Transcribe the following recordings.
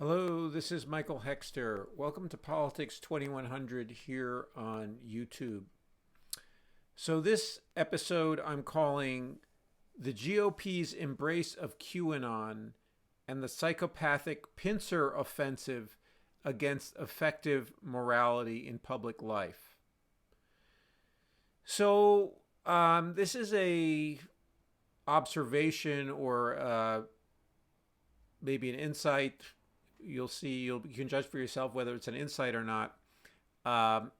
Hello, this is Michael Hexter. Welcome to Politics 2100 here on YouTube. So, this episode I'm calling The GOP's Embrace of QAnon and the Psychopathic Pincer Offensive Against Effective Morality in Public Life. So, this is a observation or maybe an insight. You'll see, you can judge for yourself whether it's an insight or not,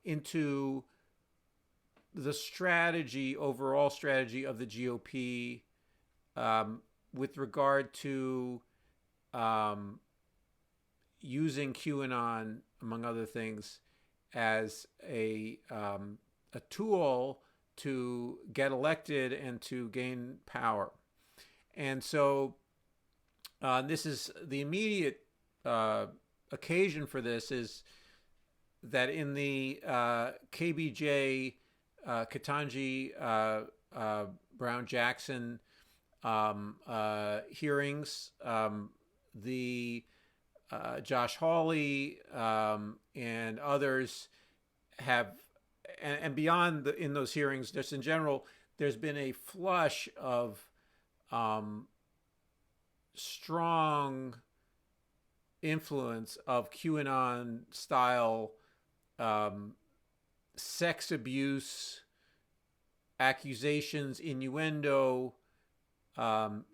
into the overall strategy of the GOP with regard to using QAnon, among other things, as a tool to get elected and to gain power. And so this is the immediate occasion for this is that in the KBJ Ketanji Brown Jackson hearings, the Josh Hawley and others have, and beyond in those hearings, just in general, there's been a flush of strong influence of QAnon style sex abuse, accusations, innuendo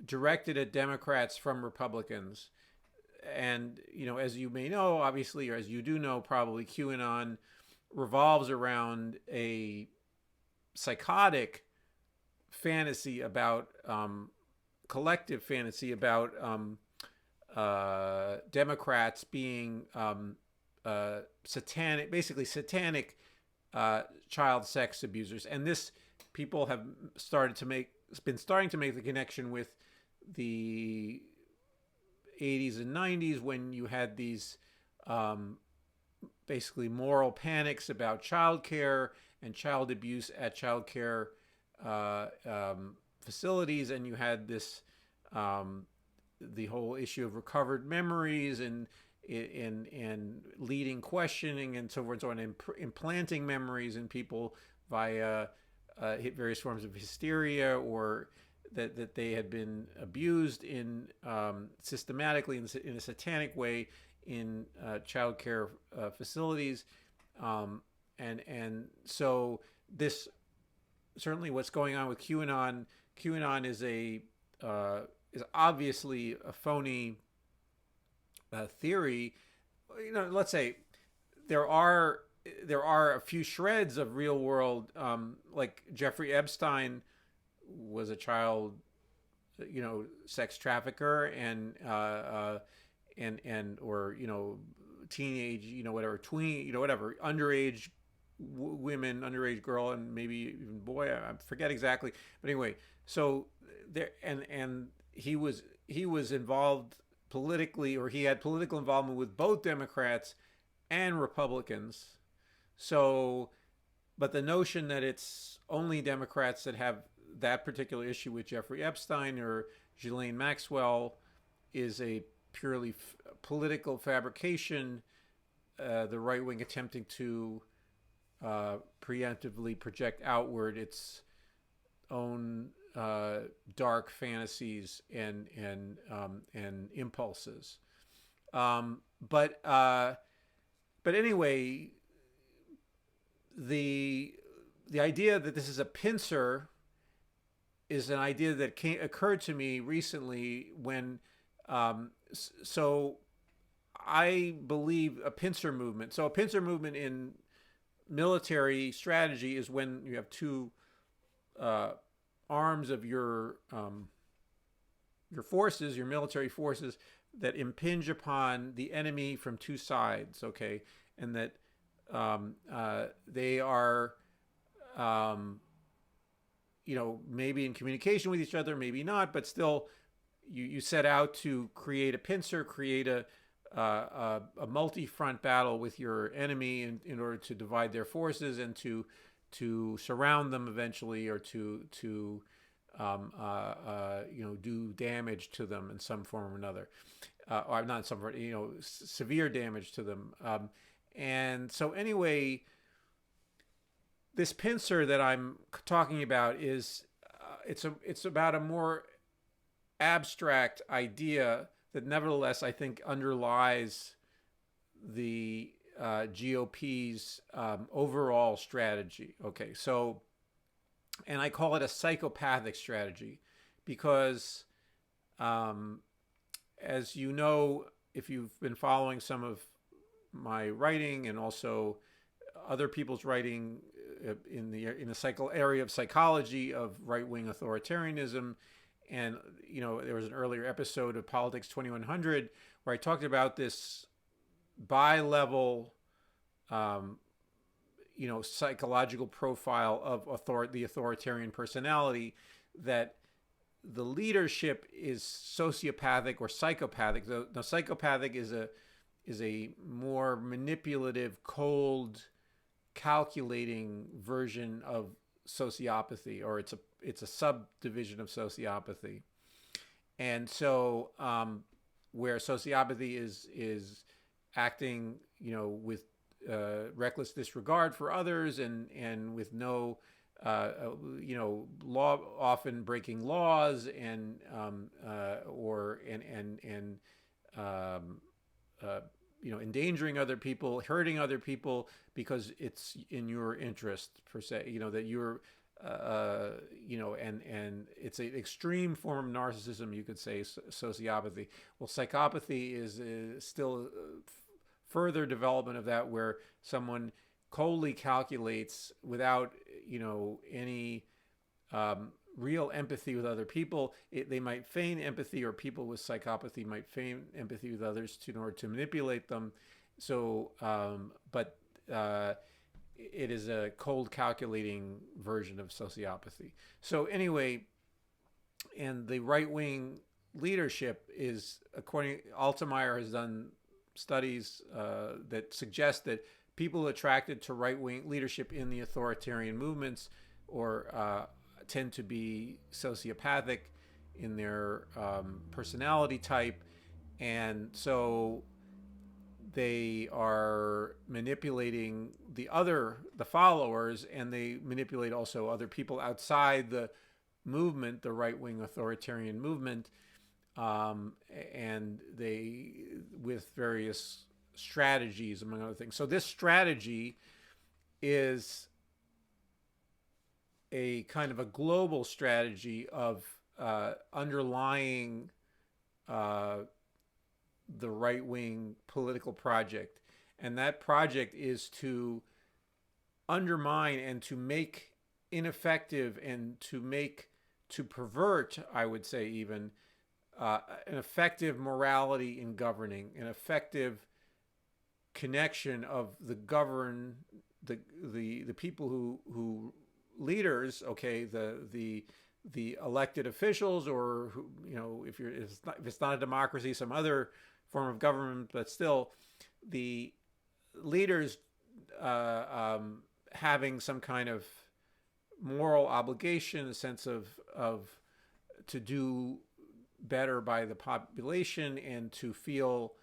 directed at Democrats from Republicans. And, as you may know, obviously, or as you do know, probably, QAnon revolves around a psychotic fantasy about, collective fantasy about Democrats being satanic child sex abusers. And this, people have been starting to make the connection with the 80s and 90s, when you had these basically moral panics about childcare and child abuse at childcare facilities, and you had this the whole issue of recovered memories and leading questioning and so forth and so on, implanting memories in people via various forms of hysteria, or that they had been abused in systematically in a satanic way in child care facilities, and so this certainly what's going on with QAnon. QAnon is is obviously a phony theory. Let's say there are a few shreds of real world, like Jeffrey Epstein was a child, sex trafficker, and or teenage, whatever, tween, whatever, underage women, underage girl, and maybe even boy, I forget exactly, but anyway, so there, and he was involved politically, or he had political involvement with both Democrats and Republicans. So, but the notion that it's only Democrats that have that particular issue with Jeffrey Epstein or Ghislaine Maxwell is a purely political fabrication. The right wing attempting to preemptively project outward its own dark fantasies and impulses. But anyway, the idea that this is a pincer is an idea that occurred to me recently when so I believe a pincer movement. So a pincer movement in military strategy is when you have two arms of your forces, your military forces, that impinge upon the enemy from two sides, okay, and that they are, maybe in communication with each other, maybe not, but still, you set out to create a pincer, create a multi-front battle with your enemy in order to divide their forces and to surround them eventually, or to do damage to them in some form or another, or not in some form, severe damage to them. And so anyway, this pincer that I'm talking about is it's about a more abstract idea that nevertheless I think underlies the GOP's overall strategy. Okay, so, and I call it a psychopathic strategy because, as you know, if you've been following some of my writing and also other people's writing in the area of psychology of right-wing authoritarianism, and there was an earlier episode of Politics 2100 where I talked about this bi-level psychological profile of the authoritarian personality, that the leadership is sociopathic or psychopathic. The psychopathic is a more manipulative, cold, calculating version of sociopathy, or it's a subdivision of sociopathy. And so where sociopathy is acting with reckless disregard for others and with no law, often breaking laws and endangering other people, hurting other people because it's in your interest per se, that you're and it's an extreme form of narcissism, you could say, sociopathy. Well, psychopathy is still further development of that, where someone coldly calculates without any real empathy with other people. They might feign empathy, or people with psychopathy might feign empathy with others in order to manipulate them. So, but it is a cold, calculating version of sociopathy. So anyway, and the right-wing leadership is, according Altemeyer has done studies that suggest that people attracted to right-wing leadership in the authoritarian movements or tend to be sociopathic in their personality type, and so they are manipulating the followers, and they manipulate also other people outside the movement, the right-wing authoritarian movement, and they, with various strategies, among other things. So this strategy is a kind of a global strategy of underlying the right-wing political project. And that project is to undermine and to make ineffective and to pervert, I would say even, an effective morality in governing, an effective connection of the people who leaders, okay, the elected officials, or if it's not a democracy, some other form of government, but still the leaders having some kind of moral obligation, a sense of to do better by the population, and to feel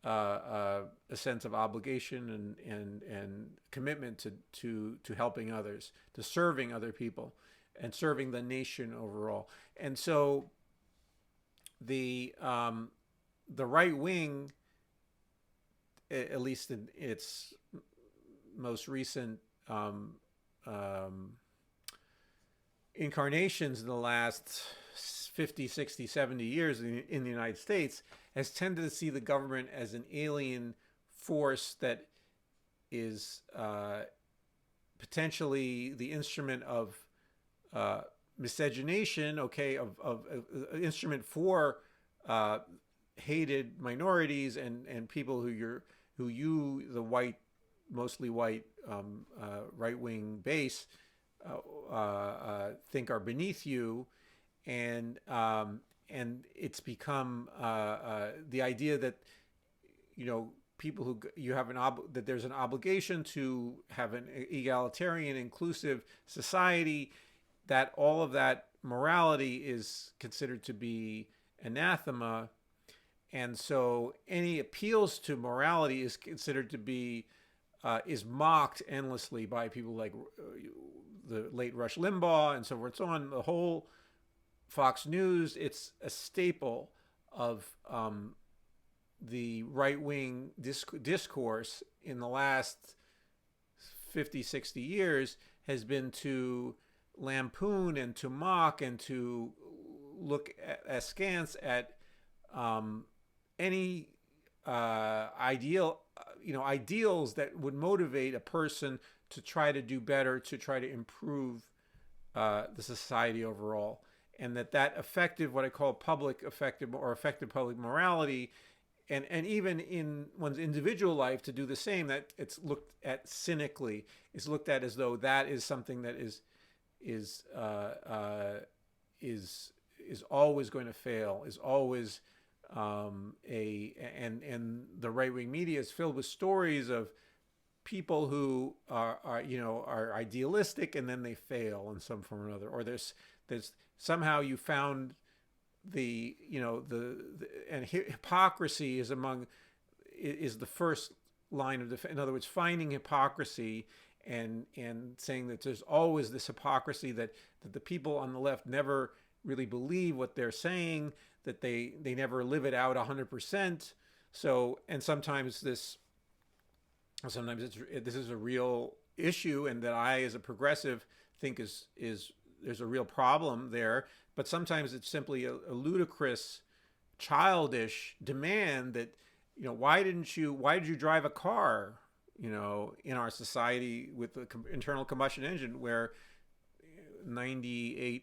a sense of obligation and commitment to helping others, to serving other people, and serving the nation overall. And so the right wing, at least in its most recent incarnations in the last 50, 60, 70 years in the United States, has tended to see the government as an alien force that is potentially the instrument of miscegenation, okay, of instrument for hated minorities and people who you the white, mostly white right-wing base think are beneath you, and it's become the idea that people who you have that there's an obligation to have an egalitarian, inclusive society, that all of that morality is considered to be anathema, and so any appeals to morality is considered to be is mocked endlessly by people like the late Rush Limbaugh and so forth and so on. The whole Fox News, it's a staple of the right-wing discourse in the last 50, 60 years has been to lampoon and to mock and to look askance at any ideals that would motivate a person to try to do better, to try to improve the society overall. And that effective, what I call effective public morality, and even in one's individual life to do the same, that it's looked at cynically. It's looked at as though that is something that is always going to fail, is always and the right-wing media is filled with stories of people who are idealistic and then they fail in some form or another, or there's somehow you found the hypocrisy is the first line of defense. In other words, finding hypocrisy and saying that there's always this hypocrisy, that the people on the left never really believe what they're saying, that they never live it out 100%. So, and sometimes this is a real issue, and that I, as a progressive, think is there's a real problem there. But sometimes it's simply a ludicrous, childish demand that, why did you drive a car, in our society with the internal combustion engine, where 98%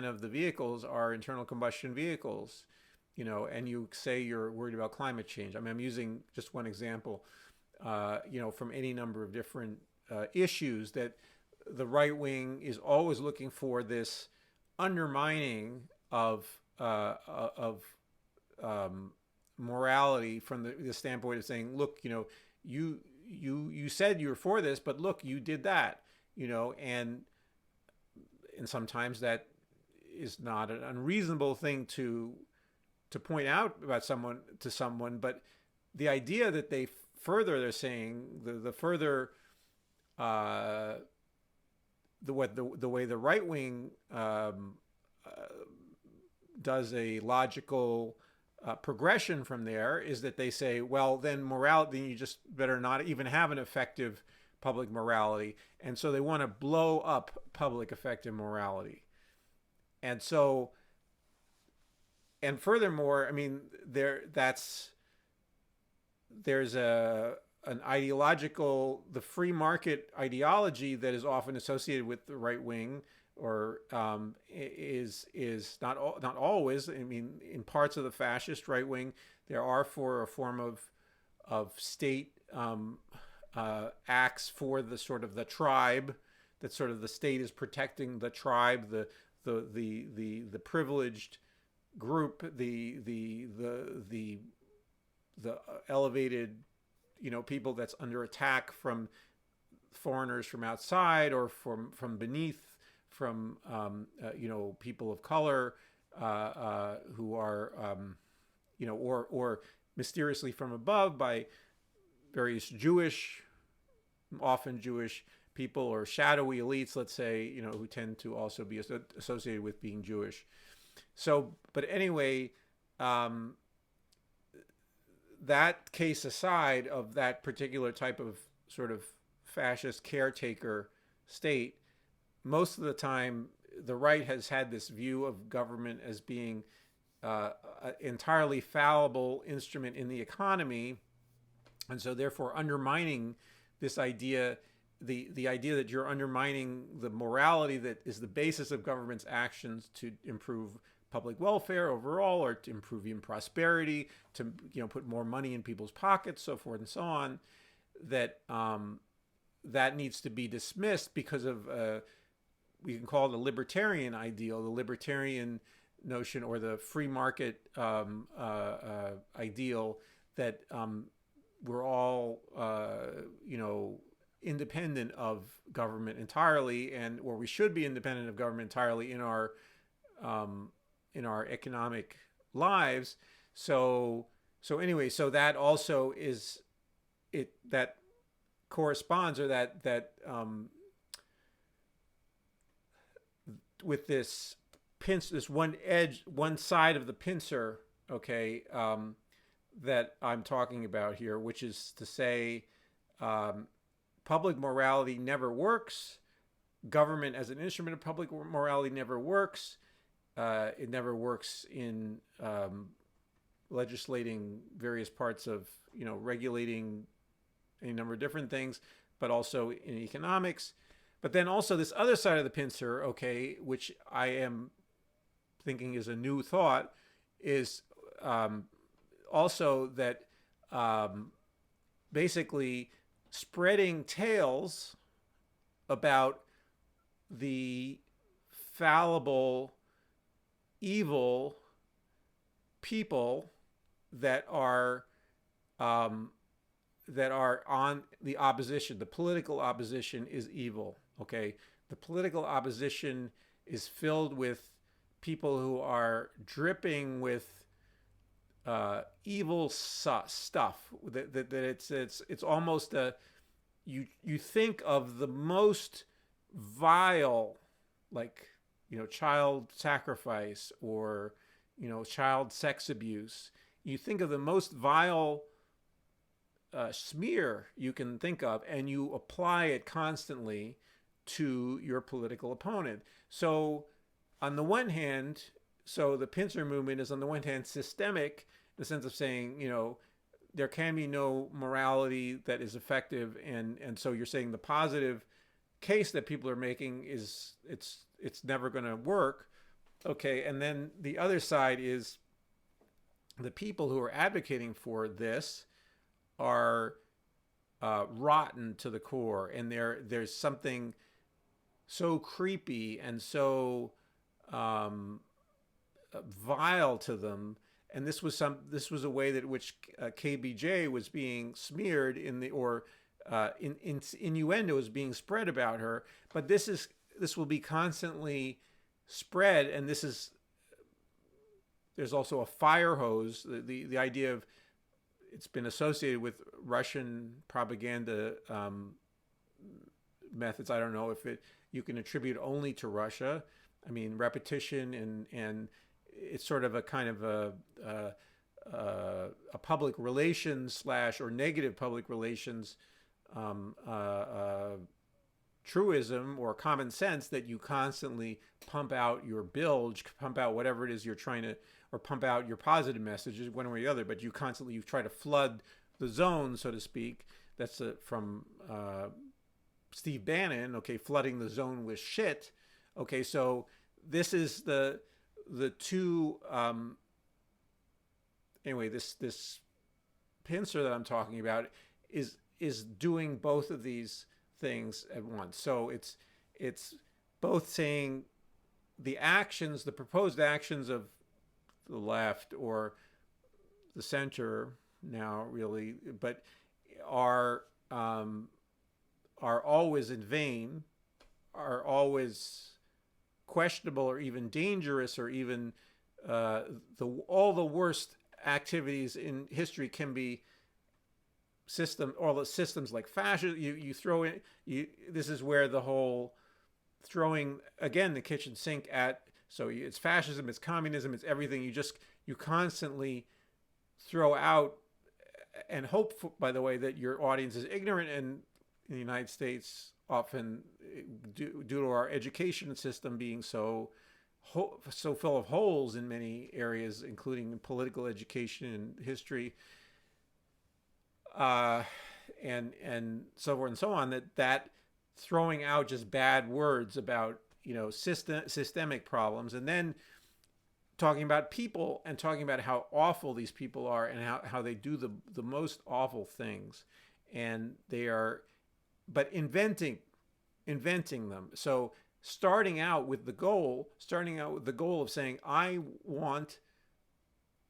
of the vehicles are internal combustion vehicles, and you say you're worried about climate change. I mean, I'm using just one example, from any number of different issues, that the right wing is always looking for this undermining of morality from the standpoint of saying, look, you said you were for this, but look, you did that, and sometimes that is not an unreasonable thing to point out about someone to someone, but the idea that they're saying the further the way the right wing does a logical progression from there is that they say, well, then morality, then you just better not even have an effective public morality, and so they want to blow up public effective morality. And so, and furthermore, I mean, there's an ideological, the free market ideology that is often associated with the right wing, or is not always. I mean, in parts of the fascist right wing, there are for a form of state acts for the sort of the tribe, that sort of the state is protecting the tribe, the privileged group, the elevated, people that's under attack from foreigners from outside or from beneath, from people of color who are or mysteriously from above by various often Jewish people, or shadowy elites, let's say, who tend to also be associated with being Jewish. So, but anyway, that case aside of that particular type of sort of fascist caretaker state, most of the time the right has had this view of government as being an entirely fallible instrument in the economy, and so therefore undermining this idea, the idea that you're undermining the morality that is the basis of government's actions to improve public welfare overall, or to improve even prosperity, to put more money in people's pockets, so forth and so on, that that needs to be dismissed because of we can call it a libertarian ideal, the libertarian notion, or the free market ideal, that we're all independent of government entirely, or we should be independent of government entirely in our in our economic lives. So anyway, so that also is it that corresponds, or that with this pincer, this one edge, one side of the pincer, okay, that I'm talking about here, which is to say, public morality never works. Government as an instrument of public morality never works. It never works in legislating various parts of, regulating any number of different things, but also in economics. But then also this other side of the pincer, okay, which I am thinking is a new thought, is also that basically spreading tales about the fallible, evil people that are on the opposition. The political opposition is evil. Okay, the political opposition is filled with people who are dripping with evil stuff. That it's almost a you think of the most vile, like child sacrifice or child sex abuse. You think of the most vile smear you can think of, and you apply it constantly to your political opponent. So on the one hand, so the pincer movement is on the one hand systemic in the sense of saying, there can be no morality that is effective, and so you're saying the positive case that people are making is it's never going to work. Okay, and then the other side is the people who are advocating for this are rotten to the core, and there's something so creepy and so vile to them. And this was a way that which KBJ was being smeared innuendo is being spread about her. But this will be constantly spread, and there's also a fire hose. The idea of it's been associated with Russian propaganda methods. I don't know if you can attribute only to Russia. I mean, repetition and it's sort of a kind of a public relations / or negative public relations truism or common sense that you constantly pump out your bilge, pump out whatever it is you're trying to, or pump out your positive messages one way or the other, but you try to flood the zone, so to speak. That's from Steve Bannon, okay, flooding the zone with shit. Okay, so this is the two, anyway, this pincer that I'm talking about is doing both of these things at once. So it's both saying the proposed actions of the left or the center now, really, but are always in vain, are always questionable or even dangerous, or even all the worst activities in history can be all the systems like fascism. You throw in, this is where the whole throwing again the kitchen sink at, so it's fascism, it's communism, it's everything. You constantly throw out and hope for, by the way, that your audience is ignorant. And in the United States, often due to our education system being so full of holes in many areas, including political education and history, and so forth and so on, that throwing out just bad words about systemic problems, and then talking about people and talking about how awful these people are and how they do the most awful things, and they are, but inventing them. So starting out with the goal of saying, I want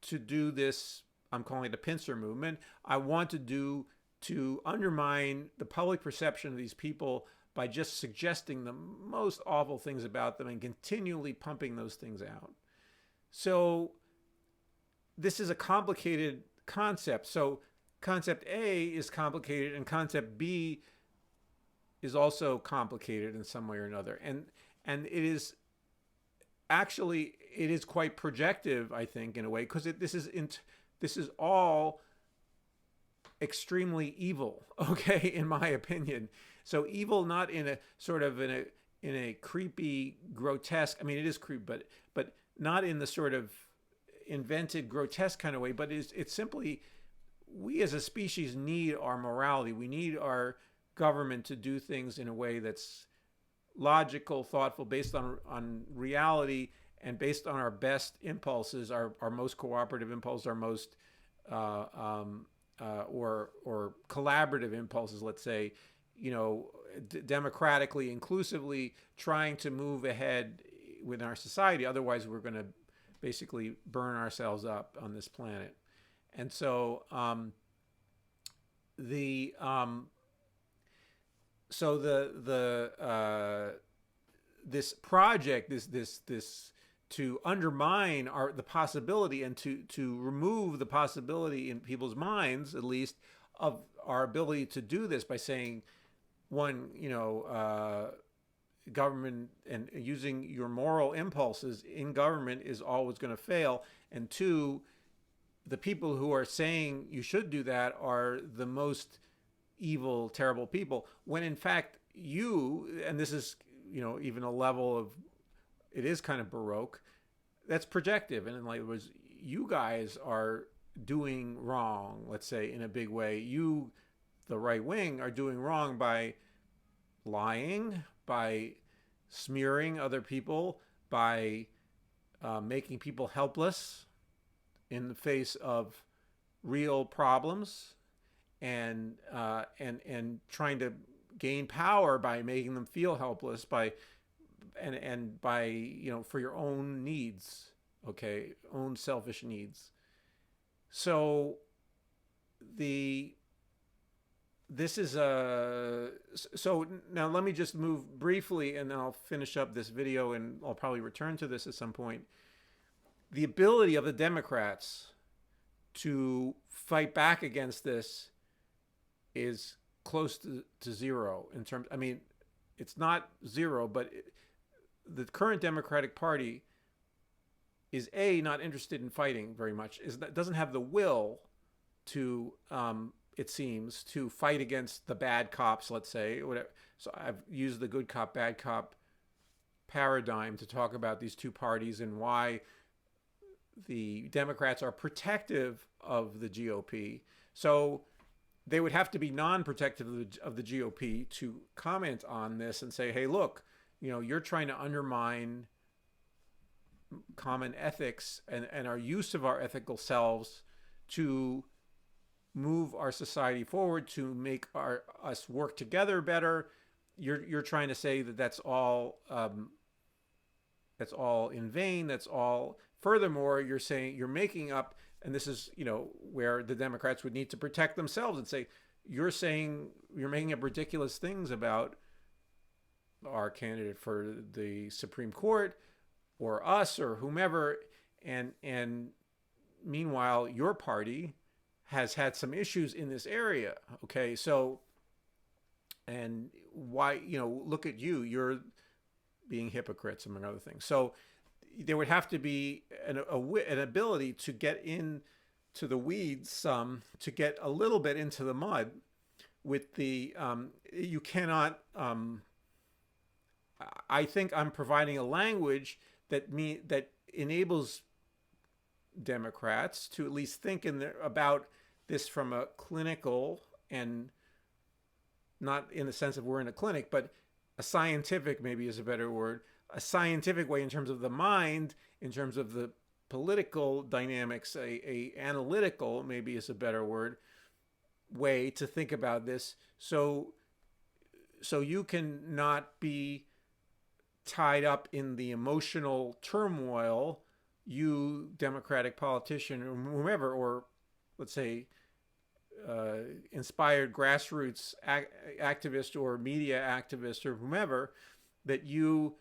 to do this, I'm calling it a pincer movement. I want to undermine the public perception of these people by just suggesting the most awful things about them and continually pumping those things out. So this is a complicated concept. So concept A is complicated, and concept B is also complicated in some way or another. And it is actually, it is quite projective, I think, in a way, because this is all extremely evil, okay, in my opinion. So evil, not in a sort of in a creepy, grotesque. I mean, it is creepy, but not in the sort of invented, grotesque kind of way. But it's simply, we as a species need our morality. We need our government to do things in a way that's logical, thoughtful, based on reality, and based on our best impulses, our most cooperative impulse, our most or collaborative impulses, let's say, democratically, inclusively, trying to move ahead within our society. Otherwise, we're going to basically burn ourselves up on this planet. And so this project, this to undermine the possibility, and to remove the possibility in people's minds, at least, of our ability to do this by saying, one, government and using your moral impulses in government is always going to fail, and two, the people who are saying you should do that are the most evil, terrible people, when in fact and this is, even a level of, it is kind of Baroque, that's projective. And in other words, you guys are doing wrong, let's say, in a big way. You, the right wing, are doing wrong by lying, by smearing other people, by making people helpless in the face of real problems, and trying to gain power by making them feel helpless, by for your own needs, okay, own selfish needs. So so now let me just move briefly, and then I'll finish up this video, and I'll probably return to this at some point. The ability of the Democrats to fight back against this is close to zero in terms, I mean, it's not zero, but the current Democratic Party is not interested in fighting very much, doesn't have the will to, it seems, to fight against the bad cops, let's say, or whatever. So I've used the good cop, bad cop paradigm to talk about these two parties and why the Democrats are protective of the GOP. So they would have to be non-protective of the GOP to comment on this and say, hey, look, you're trying to undermine common ethics and our use of our ethical selves to move our society forward, to make us work together better. You're trying to say that that's all in vain. That's all. Furthermore, you're saying, you're making up, and this is, where the Democrats would need to protect themselves and say, you're making up ridiculous things about our candidate for the Supreme Court or us or whomever. And meanwhile, your party has had some issues in this area. Okay. So, and why, look at you're being hypocrites, among other things. So there would have to be an ability to get into the weeds some, to get a little bit into the mud with the, you cannot, I think I'm providing a language that enables Democrats to at least think about this from a clinical, and not in the sense of we're in a clinic, but a scientific, maybe is a better word, a scientific way in terms of the mind, in terms of the political dynamics, a analytical, maybe is a better word, way to think about this. So you can not be tied up in the emotional turmoil, you Democratic politician or whomever, or let's say inspired grassroots activist or media activist or whomever, that you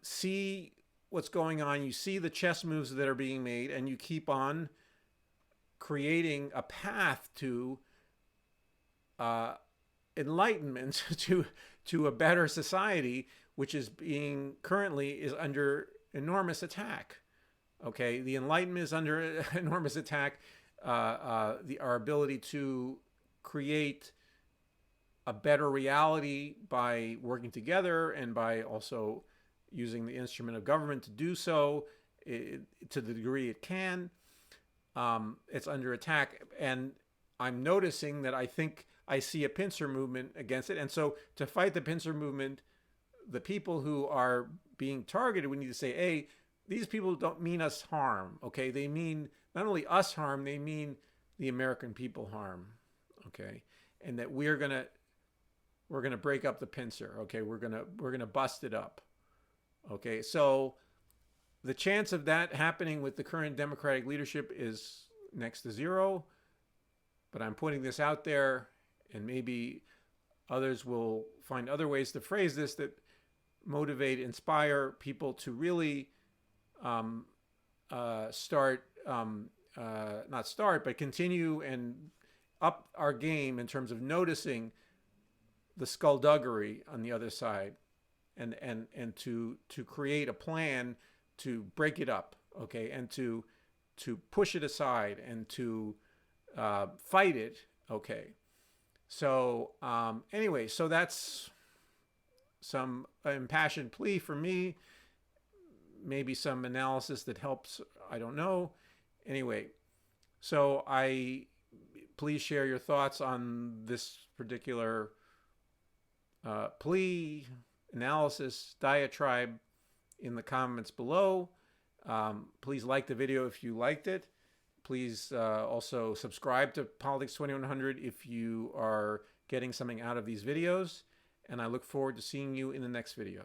see what's going on, you see the chess moves that are being made, and you keep on creating a path to enlightenment, to a better society, which is currently is under enormous attack. Okay, the Enlightenment is under enormous attack. Our ability to create a better reality by working together and by also using the instrument of government to do so, to the degree it can, it's under attack. And I'm noticing that I think I see a pincer movement against it. And so to fight the pincer movement, the people who are being targeted, we need to say, hey, these people don't mean us harm, okay? They mean not only us harm, they mean the American people harm, okay? And that we're gonna break up the pincer, okay? We're gonna bust it up, okay? So the chance of that happening with the current Democratic leadership is next to zero, but I'm putting this out there, and maybe others will find other ways to phrase this that motivate, inspire people to really continue and up our game in terms of noticing the skullduggery on the other side, and to create a plan to break it up, okay, and to push it aside and to fight it, okay. So anyway, so that's some impassioned plea for me, maybe some analysis that helps, I don't know. Anyway, so please share your thoughts on this particular plea, analysis, diatribe in the comments below. Please like the video if you liked it. Please also subscribe to Politics 2100 if you are getting something out of these videos. And I look forward to seeing you in the next video.